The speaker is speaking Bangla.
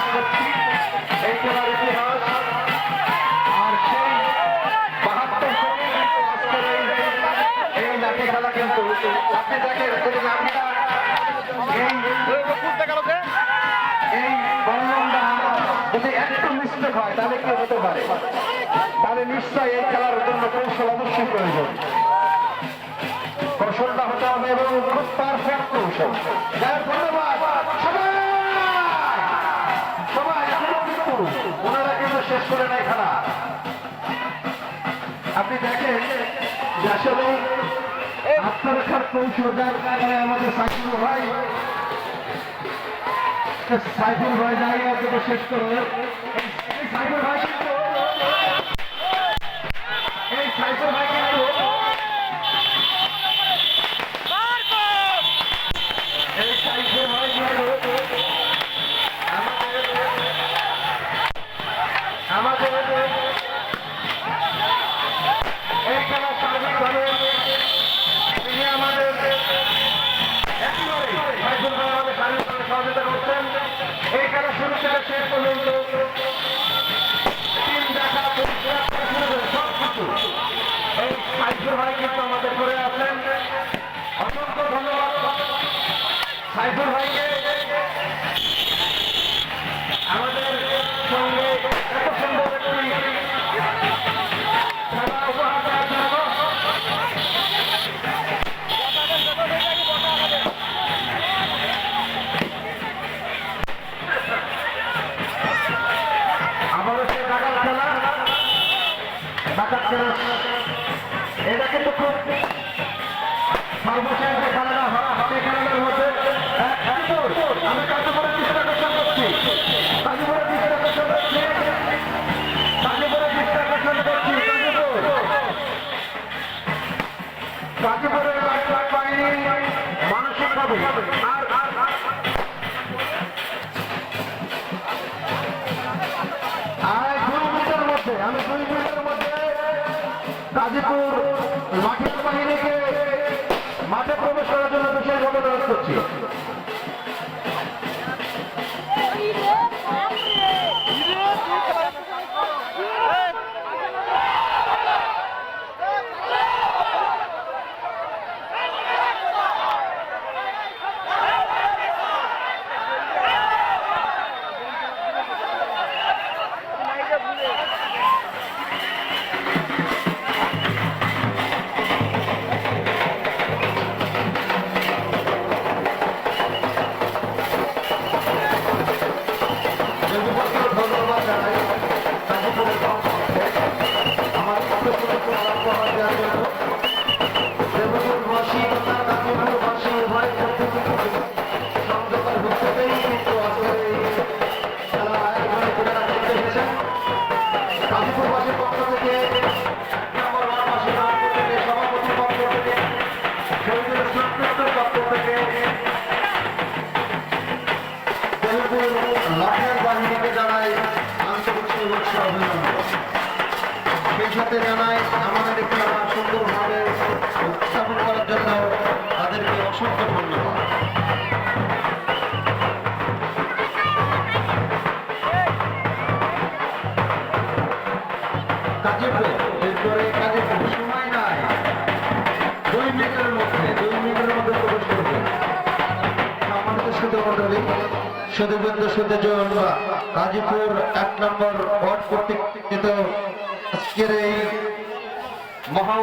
পেশ করছি এই খেলার ইতিহাস। আর সেই 72 সেকেন্ড আজকের এই লাঠি খেলা কিন্তু আপনি দেখেন যদি লাঠিটা এই বল্লমটা যদি একটু মিস্টেক হয় তাহলে কি হতে পারে? তাহলে নিশ্চয়ই এই খেলার জন্য কৌশল অবশ্যই প্রয়োজন। কৌশলটা হতে হবে এবং খুব পারফেক্ট কৌশল। ধন্যবাদ সবাই। এখনো কিন্তু ওনারা কিন্তু শেষ করে নাই খেলা। আপনি দেখেন যে আসলে আত্মরক্ষার কৌশল যার কারণে আমাদের সাইফুল ভাই জায়গা থেকে শেষ করে সাইফুল ভাই কিন্তু এই সাইফুল ভাই কিন্তু এই সাইফুল ভাই আমাদের এই খেলা সার্বিকভাবে তিনি আমাদের একেবারে সাইফুল ভাই আমাদের সার্বিকভাবে সহযোগিতা করছেন। এই খেলা শুরু থেকে শেষ পর্যন্ত টিম দেখা সবকিছু এই সাইফুল ভাই কিন্তু আমাদের করে আছেন। অসংখ্য ধন্যবাদ সাইফুল ভাইকে আমাদের সঙ্গে এত সুন্দর একটি খেলা উপহার দেওয়ার জন্য। আবারও সে ডাকাত খেলা এটা কিন্তু খুব সর্বশেষ যে খেলাটা হবে খেলাটার মধ্যে আমি কাজীপুরের দৃষ্টি আকর্ষণ করছি। কাজীপুরের দৃষ্টি আকর্ষণ করছি। কাজীপুরের দৃষ্টি আকর্ষণ করছি। কাজীপুরের বাহিনী মানসিকভাবে আর আমি 2 মিনিটের মধ্যে গাজীপুর লাঠির বাহিনীকে মাঠে প্রবেশ করার জন্য বিশেষভাবে অনুরোধ করছি। বাহিনীকে জানাই আন্তরিক শুভেচ্ছা অভিনন্দন। সেই সাথে জানাই আমাদের খেলা সুন্দরভাবে উপস্থাপন করার জন্য তাদেরকে অসংখ্য ধন্যবাদ। গাজীপুর এরপরে গাজীপুর সময় নাই, 2 মিনিটের মধ্যে প্রবেশ করবে। সম্মানিত সুধীমণ্ডলী, সুধীবৃন্দ, সুধীজন, গাজীপুর 1 নম্বর ওয়ার্ড কর্তৃক আজকের এই মহা